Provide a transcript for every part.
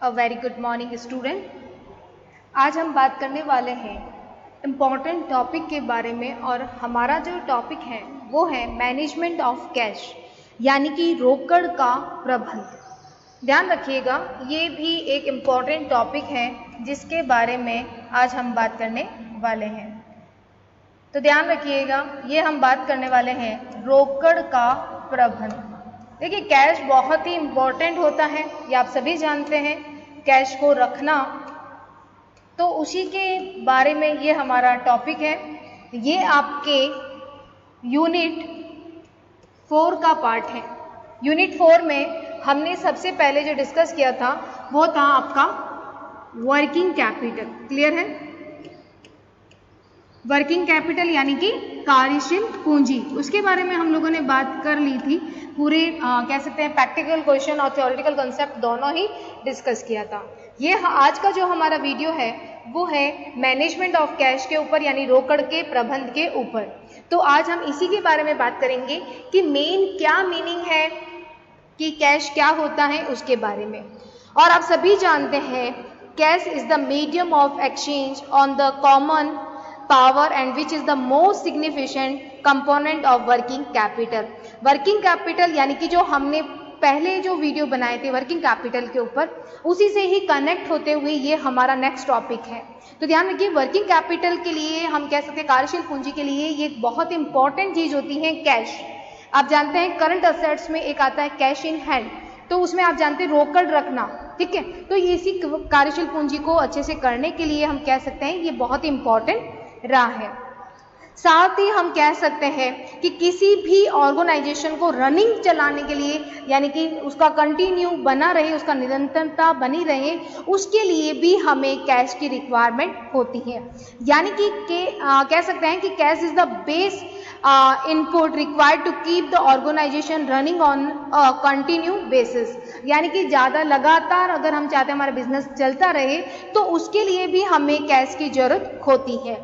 A very good morning student. आज हम बात करने वाले हैं इम्पॉर्टेंट टॉपिक के बारे में और हमारा जो टॉपिक है वो है मैनेजमेंट ऑफ कैश यानी कि रोकड़ का प्रबंध। ध्यान रखिएगा, ये भी एक इम्पॉर्टेंट टॉपिक है जिसके बारे में आज हम बात करने वाले हैं। तो ध्यान रखिएगा, ये हम बात करने वाले हैं रोकड़ का प्रबंध। देखिए, कैश बहुत ही इम्पोर्टेंट होता है, ये आप सभी जानते हैं। कैश को रखना, तो उसी के बारे में ये हमारा टॉपिक है। ये आपके यूनिट 4 का पार्ट है। यूनिट 4 में हमने सबसे पहले जो डिस्कस किया था वो था आपका वर्किंग कैपिटल। क्लियर है? वर्किंग कैपिटल यानी कि कार्यशील पूंजी, उसके बारे में हम लोगों ने बात कर ली थी। पूरे कह सकते हैं प्रैक्टिकल क्वेश्चन और थ्योरेटिकल कंसेप्ट दोनों ही डिस्कस किया था। ये आज का जो हमारा वीडियो है वो है मैनेजमेंट ऑफ कैश के ऊपर यानी रोकड़ के प्रबंध के ऊपर। तो आज हम इसी के बारे में बात करेंगे कि मेन क्या मीनिंग है कि कैश क्या होता है उसके बारे में। और आप सभी जानते हैं cash is the medium of exchange on the common power and which is the most significant component of working capital. Working capital यानी कि जो हमने पहले जो वीडियो बनाए थे वर्किंग कैपिटल के ऊपर, उसी से ही कनेक्ट होते हुए ये हमारा नेक्स्ट टॉपिक है। तो ध्यान रखिए, वर्किंग कैपिटल के लिए हम कह सकते हैं कार्यशील पूंजी के लिए ये बहुत इंपॉर्टेंट चीज होती है कैश। आप जानते हैं करंट असेट्स में एक आता है कैश इन हैंड, तो उसमें आप जानते हैं रोकड़ रखना। ठीक है, तो ये इसी कार्यशील पूंजी को अच्छे से करने के लिए हम कह सकते हैं ये बहुत इंपॉर्टेंट रहा है। साथ ही हम कह सकते हैं कि किसी भी ऑर्गेनाइजेशन को रनिंग चलाने के लिए यानी कि उसका कंटिन्यू बना रहे, उसका निरंतरता बनी रहे, उसके लिए भी हमें कैश की रिक्वायरमेंट होती है। यानी कि कह सकते हैं कि cash is the base input required to keep the organisation running on continue basis. यानी कि ज़्यादा लगातार अगर हम चाहते हैं हमारा बिजनेस चलता रहे तो उसके लिए भी हमें कैश की जरूरत होती है।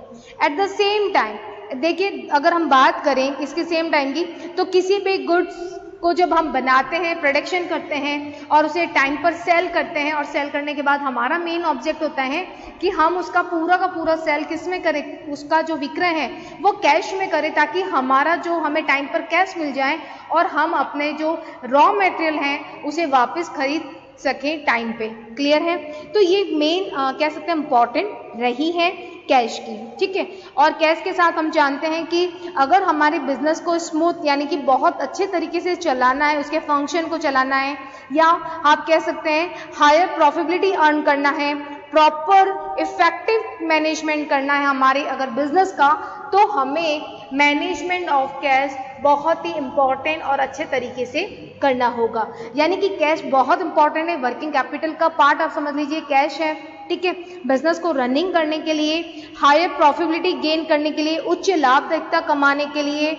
एट द सेम टाइम देखिए, अगर हम बात करें इसके सेम टाइम की, तो किसी भी गुड्स को जब हम बनाते हैं, प्रोडक्शन करते हैं और उसे टाइम पर सेल करते हैं, और सेल करने के बाद हमारा मेन ऑब्जेक्ट होता है कि हम उसका पूरा का पूरा सेल किस में करें, उसका जो विक्रय है वो कैश में करें, ताकि हमारा जो हमें टाइम पर कैश मिल जाए और हम अपने जो रॉ मटेरियल हैं उसे वापस खरीद सकें टाइम पे। क्लियर है? तो ये मेन कह सकते हैं इम्पॉर्टेंट रही है कैश की। ठीक है, और कैश के साथ हम जानते हैं कि अगर हमारे बिजनेस को स्मूथ यानी कि बहुत अच्छे तरीके से चलाना है, उसके फंक्शन को चलाना है, या आप कह सकते हैं हायर प्रॉफिटेबिलिटी अर्न करना है, प्रॉपर इफेक्टिव मैनेजमेंट करना है हमारे अगर बिजनेस का, तो हमें मैनेजमेंट ऑफ कैश बहुत ही इंपॉर्टेंट और अच्छे तरीके से करना होगा। यानी कि कैश बहुत इंपॉर्टेंट है, वर्किंग कैपिटल का पार्ट आप समझ लीजिए कैश है। ठीक है, बिजनेस को रनिंग करने के लिए, हायर प्रॉफिटेबिलिटी गेन करने के लिए, उच्च लाभदायकता कमाने के लिए,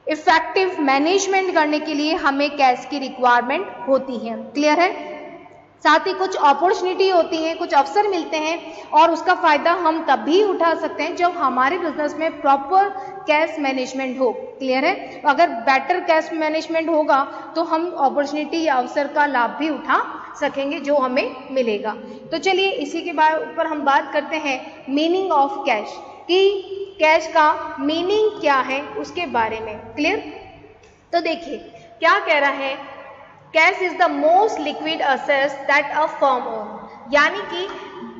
इफेक्टिव मैनेजमेंट करने के लिए हमें कैश की रिक्वायरमेंट होती है। क्लियर है? साथ ही कुछ अपॉर्चुनिटी होती हैं, कुछ अवसर मिलते हैं और उसका फायदा हम तभी उठा सकते हैं जब हमारे बिजनेस में प्रॉपर कैश मैनेजमेंट हो। क्लियर है? अगर बेटर कैश मैनेजमेंट होगा तो हम अपॉर्चुनिटी या अवसर का लाभ भी उठा सकेंगे जो हमें मिलेगा। तो चलिए इसी के ऊपर हम बात करते हैं मीनिंग ऑफ कैश, कि कैश का मीनिंग क्या है उसके बारे में। क्लियर? तो देखिए क्या कह रहा है, cash is the most liquid assets that a firm own. यानी कि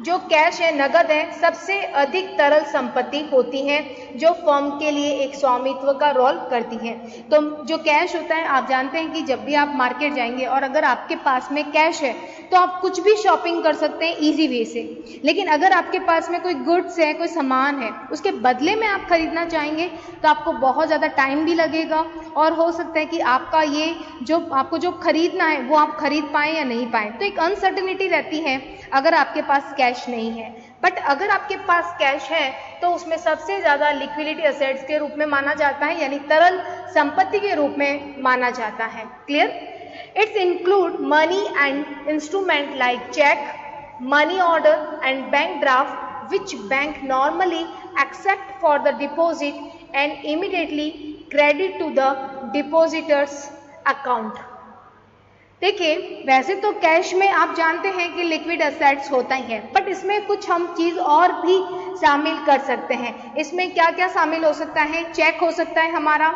जो कैश है, नगद है, सबसे अधिक तरल संपत्ति होती है जो फर्म के लिए एक स्वामित्व का रोल करती है। तो जो कैश होता है, आप जानते हैं कि जब भी आप मार्केट जाएंगे और अगर आपके पास में कैश है तो आप कुछ भी शॉपिंग कर सकते हैं इजी वे से। लेकिन अगर आपके पास में कोई गुड्स है, कोई सामान है, उसके बदले में आप खरीदना चाहेंगे तो आपको बहुत ज़्यादा टाइम भी लगेगा और हो सकता है कि आपका ये जो आपको जो खरीदना है वो आप खरीद पाएँ या नहीं पाएँ। तो एक अनसर्टेनिटी रहती है अगर आपके पास कैश नहीं है। बट अगर आपके पास कैश है तो उसमें सबसे ज़्यादा लिक्विडिटी असेट्स के रूप में माना जाता है, यानी तरल संपत्ति के रूप में माना जाता है। Clear? It's include money and instrument like cheque, money order and bank draft which bank normally accept for the deposit and immediately credit to the depositors account. देखिए, वैसे तो कैश में आप जानते हैं कि लिक्विड एसेट्स होता ही है, बट इसमें कुछ हम चीज़ और भी शामिल कर सकते हैं। इसमें क्या क्या शामिल हो सकता है? चेक हो सकता है हमारा,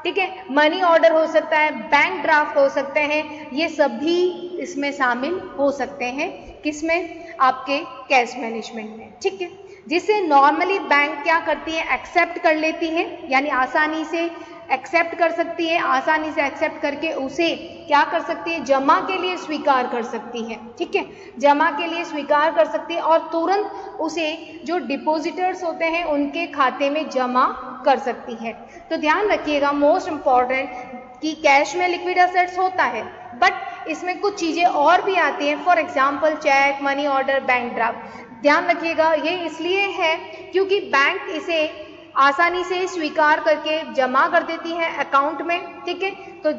ठीक है, मनी ऑर्डर हो सकता है, बैंक ड्राफ्ट हो सकते हैं, ये सभी इसमें शामिल हो सकते हैं। किसमें? आपके कैश मैनेजमेंट में, ठीक है। जिसे नॉर्मली बैंक क्या करती है? एक्सेप्ट कर लेती है, यानी आसानी से एक्सेप्ट कर सकती है, आसानी से एक्सेप्ट करके उसे क्या कर सकती है? जमा के लिए स्वीकार कर सकती है, ठीक है, जमा के लिए स्वीकार कर सकती है और तुरंत उसे जो डिपॉजिटर्स होते हैं उनके खाते में जमा कर सकती है। तो ध्यान रखिएगा, मोस्ट इम्पॉर्टेंट कि कैश में लिक्विड एसेट्स होता है, बट इसमें कुछ चीज़ें और भी आती हैं, for example cheque, money order, bank draft. ध्यान रखिएगा, ये इसलिए है क्योंकि बैंक इसे आसानी से स्वीकार करके जमा कर देती है अकाउंट में, ठीक है। तो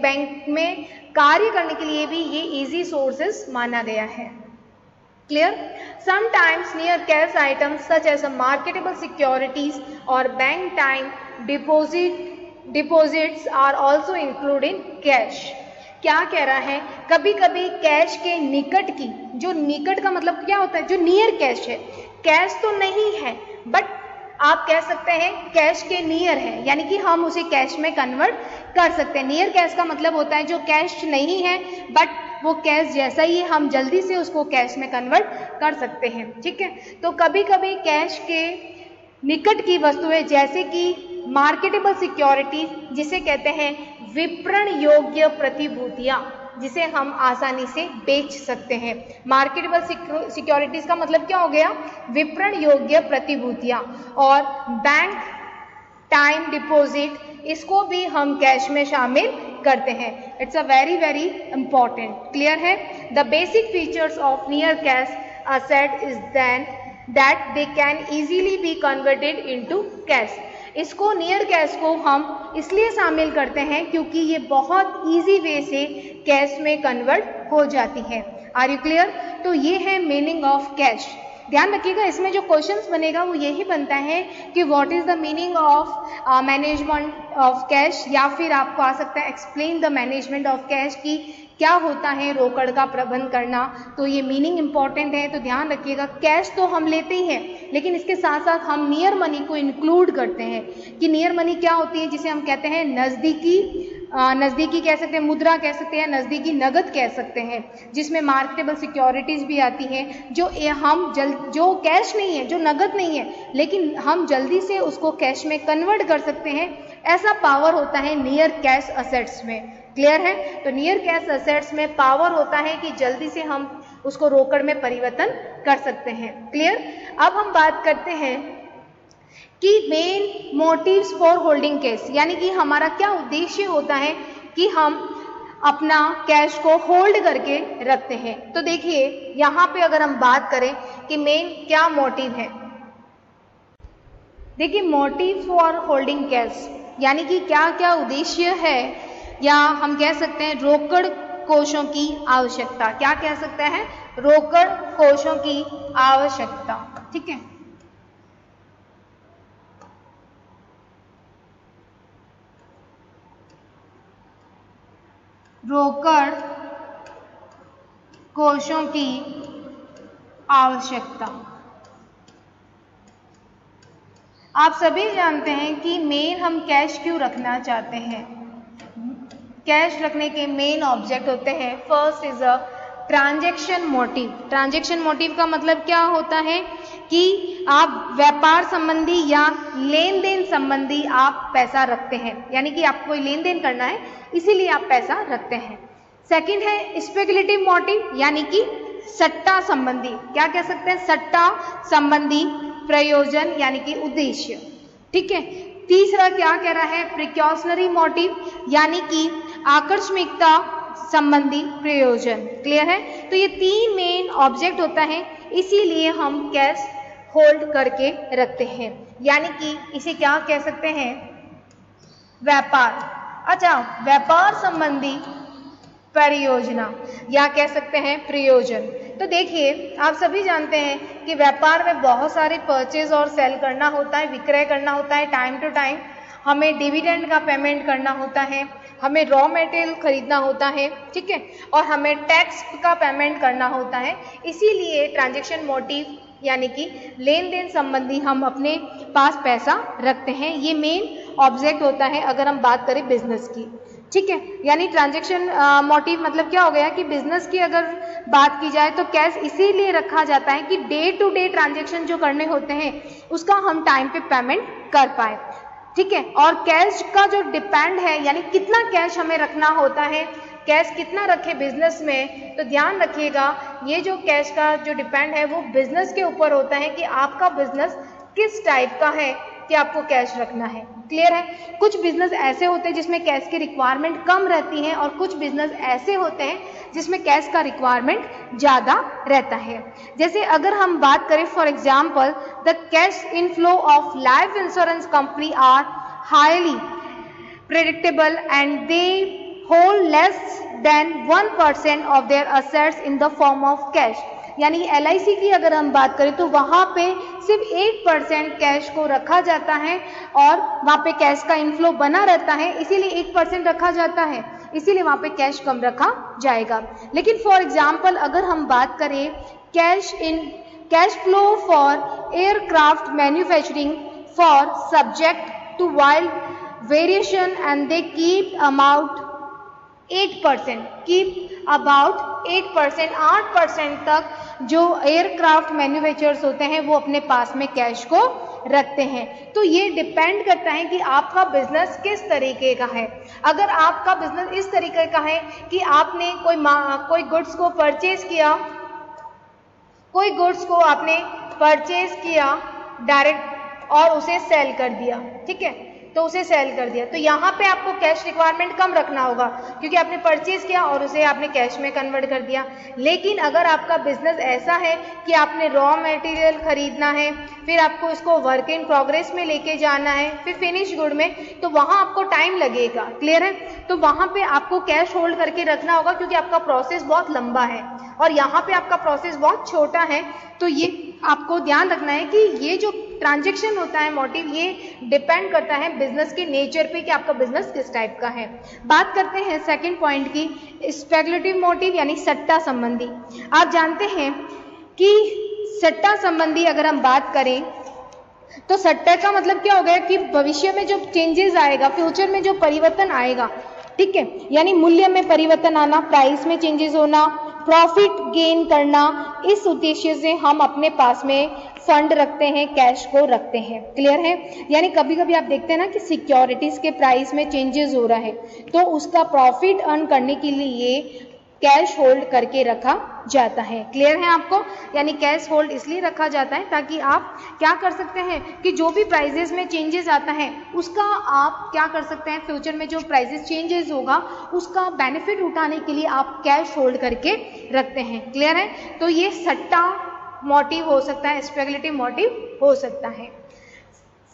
बैंक में कार्य करने के लिए भी ये इजी सोर्सेस माना गया है। Clear? Sometimes near cash items such as marketable securities और bank time deposits are also include in cash. क्या कह रहा है? कभी कभी कैश के निकट की, जो निकट का मतलब क्या होता है? जो नियर कैश है, कैश तो नहीं है बट आप कह सकते हैं कैश के नियर है, यानी कि हम उसे कैश में कन्वर्ट कर सकते हैं। नियर कैश का मतलब होता है जो कैश नहीं है बट वो कैश जैसा ही है, हम जल्दी से उसको कैश में कन्वर्ट कर सकते हैं, ठीक है। तो कभी कभी कैश के निकट की वस्तुएं जैसे कि मार्केटेबल सिक्योरिटीज, जिसे कहते हैं विपणन योग्य प्रतिभूतियां, जिसे हम आसानी से बेच सकते हैं। मार्केटेबल सिक्योरिटीज का मतलब क्या हो गया? विपणन योग्य प्रतिभूतियां। और बैंक टाइम डिपॉजिट, इसको भी हम कैश में शामिल करते हैं। It's a very very important. Clear है? The basic features of near cash asset is then that they can easily be converted into cash. इसको नियर कैश को हम इसलिए शामिल करते हैं क्योंकि ये बहुत इजी वे से कैश में कन्वर्ट हो जाती है। Are you clear? तो ये है मीनिंग ऑफ कैश। ध्यान रखिएगा, इसमें जो क्वेश्चंस बनेगा वो यही बनता है कि what is the meaning of management of cash, या फिर आपको आ सकता है explain the management of cash की क्या होता है रोकड़ का प्रबंध करना। तो ये मीनिंग इंपॉर्टेंट है, तो ध्यान रखिएगा। कैश तो हम लेते ही हैं, लेकिन इसके साथ साथ हम नियर मनी को इंक्लूड करते हैं। कि नियर मनी क्या होती है? जिसे हम कहते हैं नज़दीकी कह सकते हैं, मुद्रा कह सकते हैं, नज़दीकी नगद कह सकते हैं, जिसमें मार्केटेबल सिक्योरिटीज़ भी आती हैं, जो कैश नहीं है, जो नगद नहीं है, लेकिन हम जल्दी से उसको कैश में कन्वर्ट कर सकते हैं। ऐसा पावर होता है नियर कैश असेट्स में। क्लियर है? तो नियर कैश असेट्स में पावर होता है कि जल्दी से हम उसको रोकड़ में परिवर्तन कर सकते हैं। क्लियर? अब हम बात करते हैं कि main motives for holding cash, यानी कि हमारा क्या उद्देश्य होता है कि हम अपना कैश को होल्ड करके रखते हैं। तो देखिए यहाँ पे अगर हम बात करें कि मेन क्या मोटिव है, देखिए मोटिव फॉर होल्डिंग कैश यानी कि क्या क्या उद्देश्य है, या हम कह सकते हैं रोकड़ कोषों की आवश्यकता। क्या कह सकते हैं? रोकड़ कोषों की आवश्यकता। ठीक है, रोकड़ कोषों की आवश्यकता। आप सभी जानते हैं कि मेन हम कैश क्यों रखना चाहते हैं। कैश रखने के मेन ऑब्जेक्ट होते हैं, first is a transaction motive. Transaction motive का मतलब क्या होता है कि आप व्यापार संबंधी या लेन देन संबंधी आप पैसा रखते हैं, यानी कि आपको कोई लेन देन करना है इसीलिए आप पैसा रखते हैं। सेकंड है स्पेकुलेटिव मोटिव, यानी कि सट्टा संबंधी, क्या कह सकते हैं, सट्टा संबंधी प्रयोजन यानी कि उद्देश्य। ठीक है, तीसरा क्या कह रहा है, प्रिकॉशनरी मोटिव, यानी कि आकस्मिकता संबंधी प्रयोजन। क्लियर है? तो ये तीन मेन ऑब्जेक्ट होता है, इसीलिए हम कैश होल्ड करके रखते हैं, यानी कि इसे क्या कह सकते हैं, व्यापार। अच्छा, व्यापार संबंधी परियोजना या कह सकते हैं प्रयोजन। तो देखिए आप सभी जानते हैं कि व्यापार में बहुत सारे परचेज और सेल करना होता है, विक्रय करना होता है, टाइम टू टाइम हमें डिविडेंड का पेमेंट करना होता है, हमें रॉ मटेरियल खरीदना होता है, ठीक है, और हमें टैक्स का पेमेंट करना होता है। इसीलिए ट्रांजैक्शन मोटिव यानी कि लेन देन संबंधी हम अपने पास पैसा रखते हैं। ये मेन ऑब्जेक्ट होता है अगर हम बात करें बिजनेस की, ठीक है। यानी ट्रांजैक्शन मोटिव मतलब क्या हो गया कि बिजनेस की अगर बात की जाए तो कैश इसीलिए रखा जाता है कि डे टू डे ट्रांजैक्शन जो करने होते हैं उसका हम टाइम पे पेमेंट कर पाए, ठीक है। और कैश का जो डिपेंड है यानी कितना कैश हमें रखना होता है, कैश कितना रखे बिजनेस में, तो ध्यान रखिएगा ये जो कैश का जो डिपेंड है वो बिजनेस के ऊपर होता है कि आपका बिजनेस किस टाइप का है कि आपको कैश रखना है। क्लियर है। कुछ बिजनेस ऐसे होते हैं जिसमें कैश की रिक्वायरमेंट कम रहती है और कुछ बिजनेस ऐसे होते हैं जिसमें कैश का रिक्वायरमेंट ज़्यादा रहता है। जैसे अगर हम बात करें for example the cash inflow of life insurance company are highly predictable and they hold less than 1% of their assets in the form of cash. यानी LIC की अगर हम बात करें तो वहाँ पे सिर्फ 8% कैश को रखा जाता है और वहाँ पे कैश का इनफ्लो बना रहता है, इसीलिए 8% रखा जाता है, इसीलिए वहाँ पे कैश कम रखा जाएगा। लेकिन फॉर एग्जाम्पल अगर हम बात करें cash flow for aircraft manufacturing for subject to wild variation and they keep amount 8%, keep about 8% तक जो एयरक्राफ्ट मैन्युफैक्चरर्स होते हैं वो अपने पास में कैश को रखते हैं। तो ये डिपेंड करता है कि आपका बिजनेस किस तरीके का है। अगर आपका बिजनेस इस तरीके का है कि आपने कोई गुड्स को परचेज किया डायरेक्ट और उसे सेल कर दिया, ठीक है, तो उसे सेल कर दिया, तो यहाँ पे आपको कैश रिक्वायरमेंट कम रखना होगा क्योंकि आपने परचेज किया और उसे आपने कैश में कन्वर्ट कर दिया। लेकिन अगर आपका बिजनेस ऐसा है कि आपने रॉ मटेरियल खरीदना है, फिर आपको इसको वर्क इन प्रोग्रेस में लेके जाना है, फिर फिनिश गुड में, तो वहाँ आपको टाइम लगेगा। क्लियर है। तो वहाँ पे आपको कैश होल्ड करके रखना होगा क्योंकि आपका प्रोसेस बहुत लंबा है और यहाँ पे आपका प्रोसेस बहुत छोटा है। तो ये आपको ध्यान रखना है कि ये जो ट्रांजैक्शन होता है मोटिव ये डिपेंड करता है बिजनेस के नेचर पे कि आपका बिजनेस किस टाइप का है। बात करते हैं सेकंड पॉइंट की, स्पेकुलेटिव मोटिव यानी सट्टा संबंधी। आप जानते हैं कि सट्टा संबंधी अगर हम बात करें तो सट्टा का मतलब क्या हो गया कि भविष्य में जो चेंजेस आएगा, फ्यूचर में जो परिवर्तन आएगा, ठीक है, यानी मूल्य में परिवर्तन आना, प्राइस में चेंजेस होना, प्रॉफिट गेन करना, इस उद्देश्य से हम अपने पास में फंड रखते हैं, कैश को रखते हैं। क्लियर है। यानी कभी कभी आप देखते हैं ना कि सिक्योरिटीज के प्राइस में चेंजेस हो रहा है तो उसका प्रॉफिट अर्न करने के लिए कैश होल्ड करके रखा जाता है। क्लियर है आपको। यानी कैश होल्ड इसलिए रखा जाता है ताकि आप क्या कर सकते हैं कि जो भी प्राइजेस में चेंजेस आता है उसका आप क्या कर सकते हैं, फ्यूचर में जो प्राइजेस चेंजेस होगा उसका बेनिफिट उठाने के लिए आप कैश होल्ड करके रखते हैं। क्लियर है। तो ये सट्टा मोटिव हो सकता है, स्पेकुलेटिव मोटिव हो सकता है।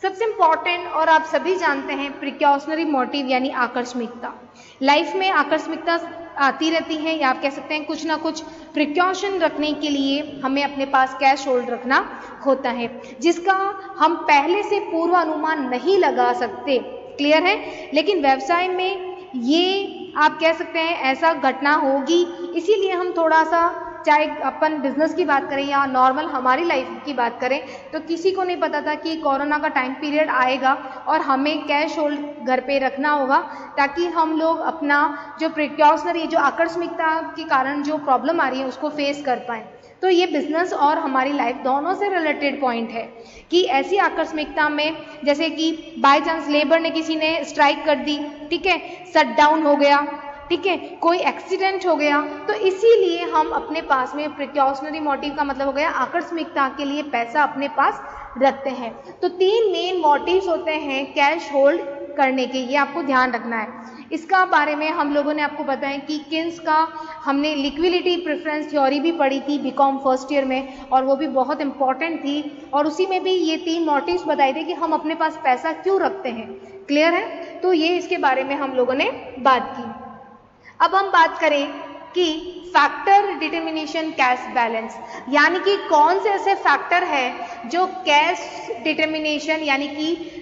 सबसे इम्पॉर्टेंट और आप सभी जानते हैं प्रिकॉशनरी मोटिव यानी आकस्मिकता। लाइफ में आकस्मिकता आती रहती है या आप कह सकते हैं कुछ ना कुछ प्रिकॉशन रखने के लिए हमें अपने पास कैश होल्ड रखना होता है जिसका हम पहले से पूर्वानुमान नहीं लगा सकते। क्लियर है। लेकिन व्यवसाय में ये आप कह सकते हैं ऐसा घटना होगी, इसीलिए हम थोड़ा सा, चाहे अपन बिजनेस की बात करें या नॉर्मल हमारी लाइफ की बात करें, तो किसी को नहीं पता था कि कोरोना का टाइम पीरियड आएगा और हमें कैश होल्ड घर पे रखना होगा ताकि हम लोग अपना जो प्रिकॉशनरी, जो आकस्मिकता के कारण जो प्रॉब्लम आ रही है उसको फेस कर पाएँ। तो ये बिजनेस और हमारी लाइफ दोनों से रिलेटेड पॉइंट है कि ऐसी आकस्मिकता में जैसे कि बाय चांस लेबर ने किसी ने स्ट्राइक कर दी, ठीक है, शट डाउन हो गया, ठीक है, कोई एक्सीडेंट हो गया, तो इसीलिए हम अपने पास में प्रिकॉशनरी मोटिव का मतलब हो गया आकस्मिकता के लिए पैसा अपने पास रखते हैं। तो 3 मेन मोटिव्स होते हैं कैश होल्ड करने के, ये आपको ध्यान रखना है। इसका बारे में हम लोगों ने आपको बताया कि किन्स का हमने लिक्विडिटी प्रेफरेंस थ्योरी भी पढ़ी थी बीकॉम फर्स्ट ईयर में और वो भी बहुत इंपॉर्टेंट थी और उसी में भी ये 3 मोटिव्स बताए थे कि हम अपने पास पैसा क्यों रखते हैं। क्लियर है। तो ये इसके बारे में हम लोगों ने बात की। अब हम बात करें कि फैक्टर डिटर्मिनेशन कैश बैलेंस, यानी कि कौन से ऐसे फैक्टर है जो कैश डिटर्मिनेशन यानी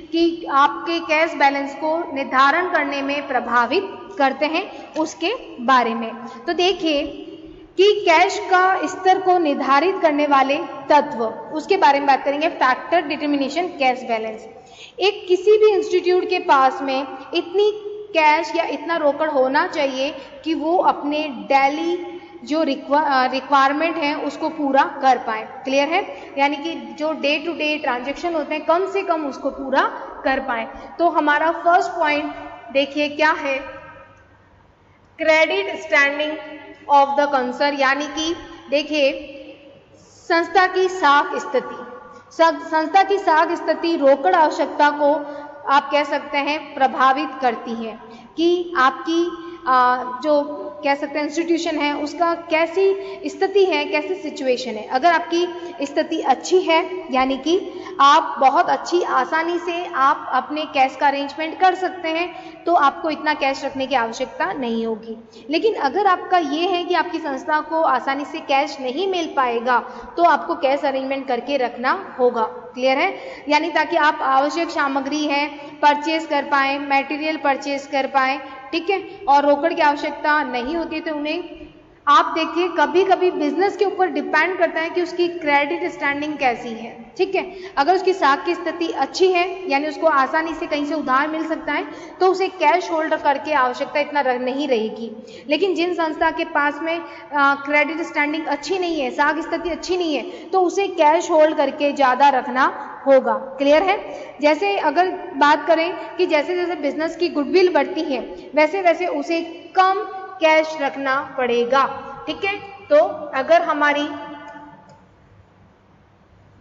कि आपके कैश बैलेंस को निर्धारण करने में प्रभावित करते हैं उसके बारे में। तो देखिए कि कैश का स्तर को निर्धारित करने वाले तत्व, उसके बारे में बात करेंगे। Factor determination cash balance. एक किसी भी इंस्टीट्यूट के पास में इतनी कैश या इतना रोकड़ होना चाहिए कि वो अपने डेली जो रिक्वायरमेंट है उसको पूरा कर पाए। क्लियर है? यानी कि जो डे टू डे ट्रांजेक्शन होते हैं कम से कम उसको पूरा कर पाए। तो हमारा फर्स्ट पॉइंट देखिए क्या है, credit standing of the concern, यानी कि देखिए संस्था की साख स्थिति, संस्था की साख स्थिति रोकड़ आवश्यकता को आप कह सकते हैं प्रभावित करती है कि आपकी जो कह सकते हैं इंस्टीट्यूशन है उसका कैसी स्थिति है, कैसी सिचुएशन है। अगर आपकी स्थिति अच्छी है यानी कि आप बहुत अच्छी आसानी से आप अपने कैश का अरेंजमेंट कर सकते हैं तो आपको इतना कैश रखने की आवश्यकता नहीं होगी। लेकिन अगर आपका ये है कि आपकी संस्था को आसानी से कैश नहीं मिल पाएगा तो आपको कैश अरेंजमेंट करके रखना होगा। क्लियर है? यानी ताकि आप आवश्यक सामग्री है परचेज कर पाएँ, मटेरियल परचेज कर पाएँ, ठीक है, और रोकड़ की आवश्यकता नहीं होती तो उन्हें आप देखिए कभी कभी बिजनेस के ऊपर डिपेंड करता है कि उसकी क्रेडिट स्टैंडिंग कैसी है। ठीक है, अगर उसकी साख की स्थिति अच्छी है यानी उसको आसानी से कहीं से उधार मिल सकता है तो उसे कैश होल्ड करके आवश्यकता इतना नहीं रहेगी। लेकिन जिन संस्था के पास में क्रेडिट स्टैंडिंग अच्छी नहीं है, साख स्थिति अच्छी नहीं है, तो उसे कैश होल्ड करके ज़्यादा रखना होगा। क्लियर है? जैसे अगर बात करें कि जैसे जैसे बिजनेस की गुडविल बढ़ती है वैसे वैसे उसे कम कैश रखना पड़ेगा। ठीक है, तो अगर हमारी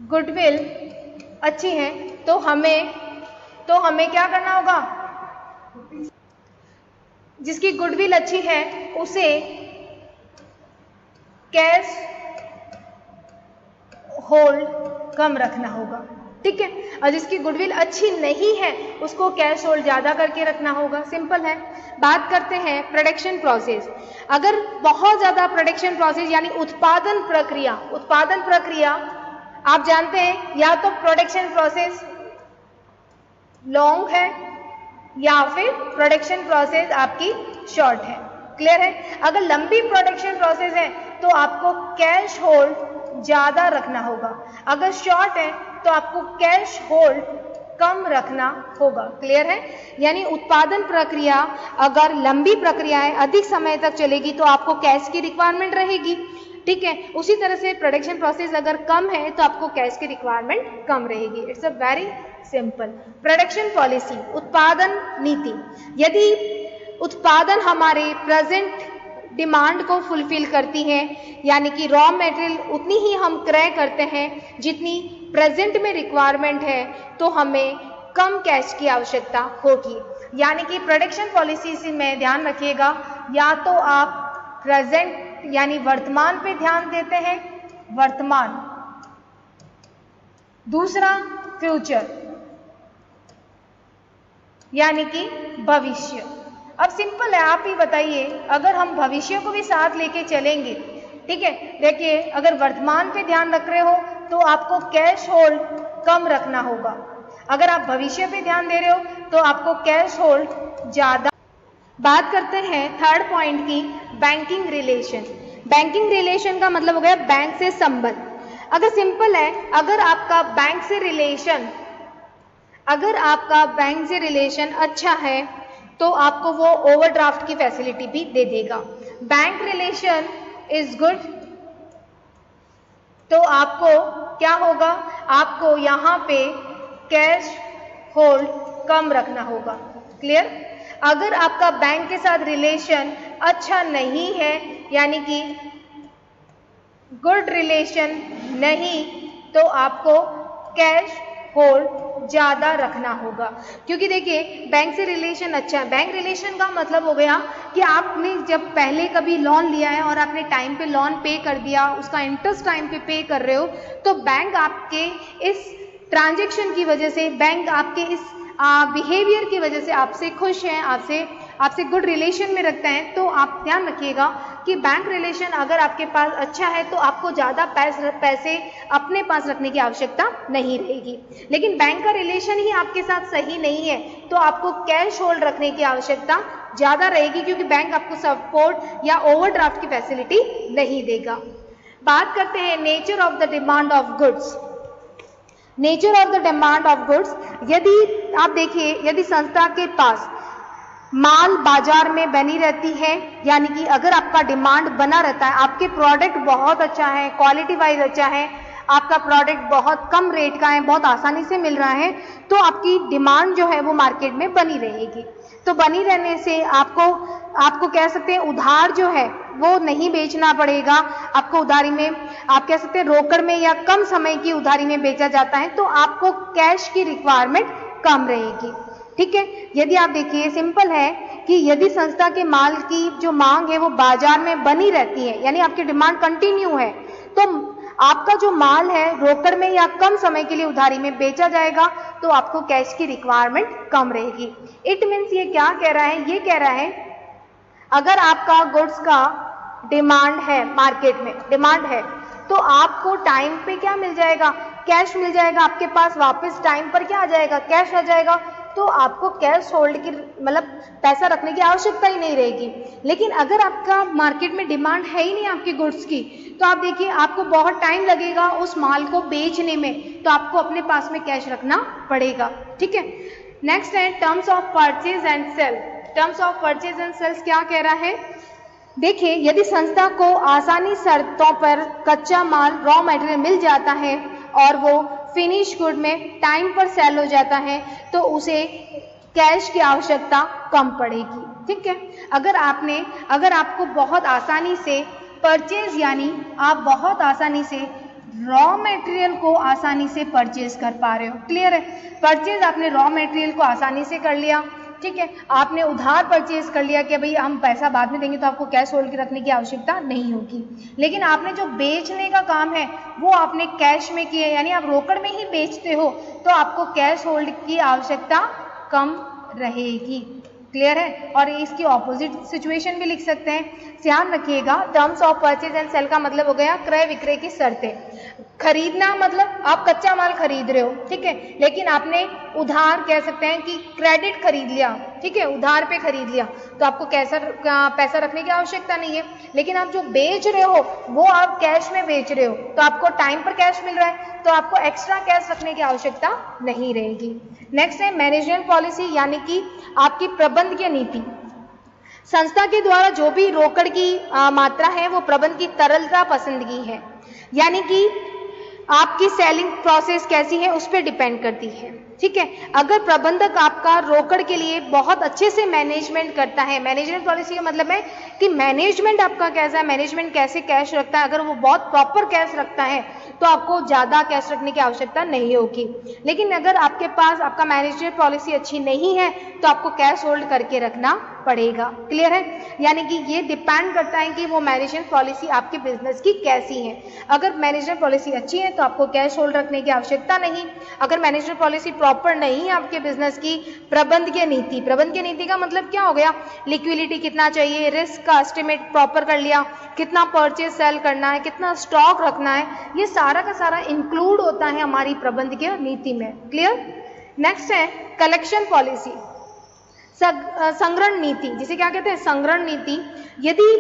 गुडविल अच्छी है तो हमें क्या करना होगा, जिसकी गुडविल अच्छी है उसे कैश होल्ड कम रखना होगा। ठीक है, और जिसकी गुडविल अच्छी नहीं है उसको कैश होल्ड ज़्यादा करके रखना होगा। सिंपल है। बात करते हैं प्रोडक्शन प्रोसेस। अगर बहुत ज़्यादा प्रोडक्शन प्रोसेस यानी उत्पादन प्रक्रिया आप जानते हैं या तो प्रोडक्शन प्रोसेस लॉन्ग है या फिर प्रोडक्शन प्रोसेस आपकी शॉर्ट है। क्लियर है? अगर लंबी प्रोडक्शन प्रोसेस है तो आपको कैश होल्ड ज़्यादा रखना होगा, अगर शॉर्ट है तो आपको कैश होल्ड कम रखना होगा। क्लियर है? यानी उत्पादन प्रक्रिया अगर लंबी प्रक्रिया है, अधिक समय तक चलेगी तो आपको कैश की रिक्वायरमेंट रहेगी। ठीक है, उसी तरह से प्रोडक्शन प्रोसेस अगर कम है तो आपको कैश की रिक्वायरमेंट कम रहेगी। It's a very simple. Production policy, उत्पादन नीति। यदि उत्पादन हमारे प्रेजेंट डिमांड को फुलफिल करती है यानी कि रॉ मटेरियल उतनी ही हम क्रय करते हैं जितनी प्रेजेंट में रिक्वायरमेंट है तो हमें कम कैश की आवश्यकता होगी। यानी कि प्रोडक्शन पॉलिसी से में ध्यान रखिएगा, या तो आप प्रेजेंट यानी वर्तमान पे ध्यान देते हैं, वर्तमान, दूसरा फ्यूचर यानी कि भविष्य। अब सिंपल है, आप ही बताइए अगर हम भविष्य को भी साथ लेके चलेंगे, ठीक है, देखिए अगर वर्तमान पे ध्यान रख रहे हो तो आपको कैश होल्ड कम रखना होगा, अगर आप भविष्य पे ध्यान दे रहे हो तो आपको कैश होल्ड ज़्यादा। बात करते हैं थर्ड पॉइंट की, बैंकिंग रिलेशन। बैंकिंग रिलेशन का मतलब हो गया बैंक से संबंध। अगर सिंपल है, अगर आपका बैंक से रिलेशन अच्छा है तो आपको वो ओवरड्राफ्ट की फैसिलिटी भी दे देगा। बैंक रिलेशन इज गुड तो आपको क्या होगा, आपको यहाँ पे कैश होल्ड कम रखना होगा। क्लियर? अगर आपका बैंक के साथ रिलेशन अच्छा नहीं है यानी कि गुड रिलेशन नहीं तो आपको कैश होल्ड ज़्यादा रखना होगा। क्योंकि देखिए बैंक से रिलेशन अच्छा है, बैंक रिलेशन का मतलब हो गया कि आपने जब पहले कभी लोन लिया है और आपने टाइम पे लोन पे कर दिया, उसका इंटरेस्ट टाइम पे कर रहे हो, तो बैंक आपके इस ट्रांजैक्शन की वजह से, बैंक आपके इस बिहेवियर की वजह से आपसे खुश हैं, आपसे गुड रिलेशन में रखता है। तो आप ध्यान रखिएगा कि बैंक रिलेशन अगर आपके पास अच्छा है तो आपको ज़्यादा पैसे अपने पास रखने की आवश्यकता नहीं रहेगी। लेकिन बैंक का रिलेशन ही आपके साथ सही नहीं है तो आपको कैश होल्ड रखने की आवश्यकता ज़्यादा रहेगी, क्योंकि बैंक आपको सपोर्ट या ओवरड्राफ्ट की फैसिलिटी नहीं देगा। बात करते हैं nature of the demand of goods. Nature of the demand of goods, यदि आप देखिए, यदि संस्था के पास माल बाजार में बनी रहती है, यानी कि अगर आपका डिमांड बना रहता है, आपके प्रोडक्ट बहुत अच्छा है, क्वालिटी वाइज अच्छा है, आपका प्रोडक्ट बहुत कम रेट का है, बहुत आसानी से मिल रहा है, तो आपकी डिमांड जो है वो मार्केट में बनी रहेगी। तो बनी रहने से आपको कह सकते हैं उधार जो है वो नहीं बेचना पड़ेगा। आपको उधारी में, आप कह सकते हैं रोकड़ में या कम समय की उधारी में बेचा जाता है, तो आपको कैश की रिक्वायरमेंट कम रहेगी। ठीक है, यदि आप देखिए, सिंपल है कि यदि संस्था के माल की जो मांग है वो बाजार में बनी रहती है, यानी आपकी डिमांड कंटिन्यू है, तो आपका जो माल है रोकड़ में या कम समय के लिए उधारी में बेचा जाएगा, तो आपको कैश की रिक्वायरमेंट कम रहेगी। इट मीन्स ये क्या कह रहा है, ये कह रहा है अगर आपका गुड्स का डिमांड है, मार्केट में डिमांड है, तो आपको टाइम पे क्या मिल जाएगा, कैश मिल जाएगा आपके पास, वापस टाइम पर क्या आ जाएगा, कैश आ जाएगा। तो आपको कैश होल्ड की, मतलब पैसा रखने की आवश्यकता ही नहीं रहेगी। लेकिन अगर आपका मार्केट में डिमांड है ही नहीं आपके गुड्स की, तो आप देखिए आपको बहुत टाइम लगेगा उस माल को बेचने में, तो आपको अपने पास में कैश रखना पड़ेगा। ठीक है, नेक्स्ट है terms of purchase and sale. Terms of purchase and sales क्या कह रहा है, देखिए, यदि संस्था को आसानी शर्तों पर कच्चा माल, रॉ मटेरियल मिल जाता है और वो फिनिश गुड में टाइम पर सेल हो जाता है, तो उसे कैश की आवश्यकता कम पड़ेगी। ठीक है, अगर आपको बहुत आसानी से परचेज, यानी आप बहुत आसानी से रॉ मटेरियल को आसानी से परचेज कर पा रहे हो, क्लियर है, परचेज आपने रॉ मटेरियल को आसानी से कर लिया। ठीक है, आपने उधार परचेज कर लिया कि भाई हम पैसा बाद में देंगे, तो आपको कैश होल्ड के रखने की आवश्यकता नहीं होगी। लेकिन आपने जो बेचने का काम है वो आपने कैश में किया, यानी आप रोकड़ में ही बेचते हो, तो आपको कैश होल्ड की आवश्यकता कम रहेगी। क्लियर है, और इसकी ऑपोजिट सिचुएशन भी लिख सकते हैं। ध्यान रखिएगा, terms of purchase and sale का मतलब हो गया क्रय विक्रय की शर्तें। खरीदना मतलब आप कच्चा माल खरीद रहे हो, ठीक है, लेकिन आपने उधार, कह सकते हैं कि क्रेडिट खरीद लिया, ठीक है, उधार पे खरीद लिया, तो आपको पैसा रखने की आवश्यकता नहीं है। लेकिन आप जो बेच रहे हो वो आप कैश में बेच रहे हो, तो आपको टाइम पर कैश मिल रहा है, तो आपको एक्स्ट्रा कैश रखने की आवश्यकता नहीं रहेगी। नेक्स्ट है मैनेजमेंट पॉलिसी, यानी कि आपकी प्रबंधकीय नीति। संस्था के द्वारा जो भी रोकड़ की मात्रा है वो प्रबंध की तरलता पसंदगी है, यानी कि आपकी सेलिंग प्रोसेस कैसी है उस पर डिपेंड करती है। ठीक है, अगर प्रबंधक आपका रोकड़ के लिए बहुत अच्छे से मैनेजमेंट करता है, मैनेजमेंट पॉलिसी का मतलब है कि मैनेजमेंट आपका कैसा है, मैनेजमेंट कैसे कैश रखता है, अगर वो बहुत प्रॉपर कैश रखता है तो आपको ज़्यादा कैश रखने की आवश्यकता नहीं होगी। लेकिन अगर आपके पास आपका मैनेजमेंट पॉलिसी अच्छी नहीं है तो आपको कैश होल्ड करके रखना पड़ेगा। क्लियर है, यानी कि ये डिपेंड करता है कि वो मैनेजमेंट पॉलिसी आपके बिजनेस की कैसी है। अगर मैनेजमेंट पॉलिसी अच्छी है तो आपको कैश होल्ड रखने की आवश्यकता नहीं। अगर मैनेजमेंट पॉलिसी प्रॉपर नहीं है आपके बिजनेस की, प्रबंधकीय नीति, प्रबंधकीय नीति का मतलब क्या हो गया, लिक्विडिटी कितना चाहिए, रिस्क का एस्टिमेट प्रॉपर कर लिया, कितना परचेज सेल करना है, कितना स्टॉक रखना है, ये सारा का सारा इंक्लूड होता है हमारी प्रबंधकीय नीति में। क्लियर। नेक्स्ट है कलेक्शन पॉलिसी, संग्रहण नीति, जिसे क्या कहते हैं, संग्रहण नीति। यदि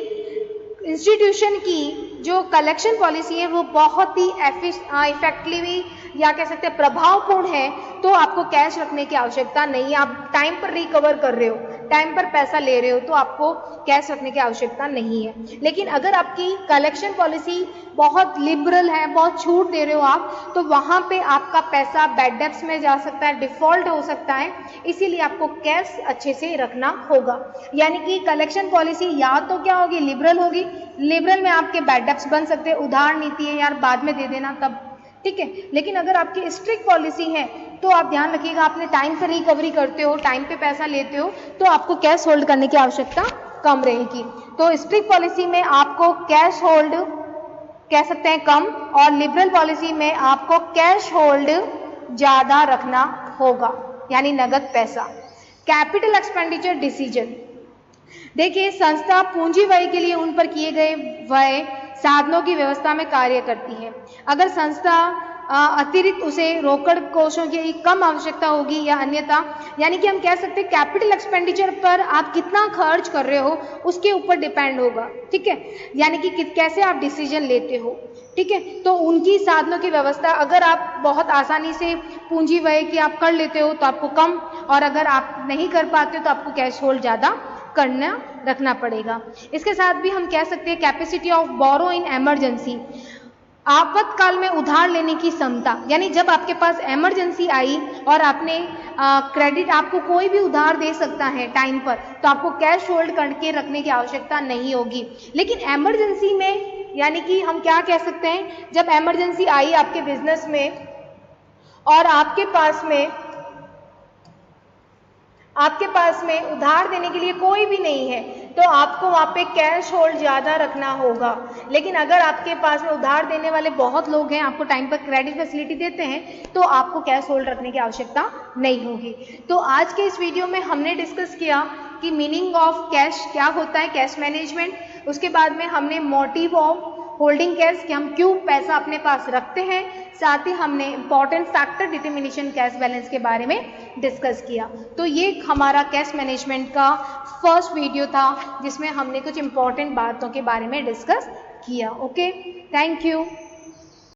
इंस्टीट्यूशन की जो कलेक्शन पॉलिसी है वो बहुत ही इफेक्टिवली या कह सकते हैं प्रभावपूर्ण है, तो आपको कैश रखने की आवश्यकता नहीं है। आप टाइम पर रिकवर कर रहे हो, टाइम पर पैसा ले रहे हो, तो आपको कैश रखने की आवश्यकता नहीं है। लेकिन अगर आपकी कलेक्शन पॉलिसी बहुत लिबरल है, बहुत छूट दे रहे हो आप, तो वहाँ पे आपका पैसा बैड डेब्ट्स में जा सकता है, डिफॉल्ट हो सकता है, इसीलिए आपको कैश अच्छे से रखना होगा। यानी कि कलेक्शन पॉलिसी या तो क्या होगी, लिबरल होगी, लिबरल में आपके बैड डेब्ट्स बन सकते हैं, उधार नीति है यार बाद में दे देना तब, ठीक है। लेकिन अगर आपकी स्ट्रिक्ट पॉलिसी है तो आप ध्यान रखिएगा, आपने टाइम पे रिकवरी करते हो, टाइम पे पैसा लेते हो, तो आपको कैश होल्ड करने की आवश्यकता कम रहेगी। तो स्ट्रिक्ट पॉलिसी में आपको कैश होल्ड कह सकते हैं कम, और लिबरल पॉलिसी में आपको कैश होल्ड ज़्यादा रखना होगा, यानी नगद पैसा। कैपिटल एक्सपेंडिचर डिसीजन, देखिए संस्था पूंजी व्यय के लिए उन पर किए गए व्यय साधनों की व्यवस्था में कार्य करती है। अगर संस्था अतिरिक्त उसे रोकड़ कोषों की कम आवश्यकता होगी या अन्यथा, यानी कि हम कह सकते हैं कैपिटल एक्सपेंडिचर पर आप कितना खर्च कर रहे हो उसके ऊपर डिपेंड होगा, ठीक है, यानी कि कैसे आप डिसीजन लेते हो, ठीक है। तो उनकी साधनों की व्यवस्था, अगर आप बहुत आसानी से पूंजी व्यय की आप कर लेते हो तो आपको कम, और अगर आप नहीं कर पाते हो तो आपको कैश होल्ड ज़्यादा करना रखना पड़ेगा। इसके साथ भी हम कह सकते हैं capacity of borrow in emergency, आपातकाल में उधार लेने की क्षमता, यानी जब आपके पास इमरजेंसी आई और आपने क्रेडिट, आपको कोई भी उधार दे सकता है टाइम पर, तो आपको कैश होल्ड करके रखने की आवश्यकता नहीं होगी। लेकिन इमरजेंसी में, यानी कि हम क्या कह सकते हैं, जब इमरजेंसी आई आपके बिजनेस में और आपके पास में उधार देने के लिए कोई भी नहीं है, तो आपको वहाँ पे कैश होल्ड ज़्यादा रखना होगा। लेकिन अगर आपके पास में उधार देने वाले बहुत लोग हैं, आपको टाइम पर क्रेडिट फैसिलिटी देते हैं, तो आपको कैश होल्ड रखने की आवश्यकता नहीं होगी। तो आज के इस वीडियो में हमने डिस्कस किया कि मीनिंग ऑफ कैश क्या होता है, कैश मैनेजमेंट। उसके बाद में हमने मोटिव ऑफ होल्डिंग कैश, कि हम क्यों पैसा अपने पास रखते हैं। साथ ही हमने important factor determination cash balance के बारे में डिस्कस किया। तो ये हमारा कैश मैनेजमेंट का फर्स्ट वीडियो था जिसमें हमने कुछ इंपॉर्टेंट बातों के बारे में डिस्कस किया। Okay, thank you.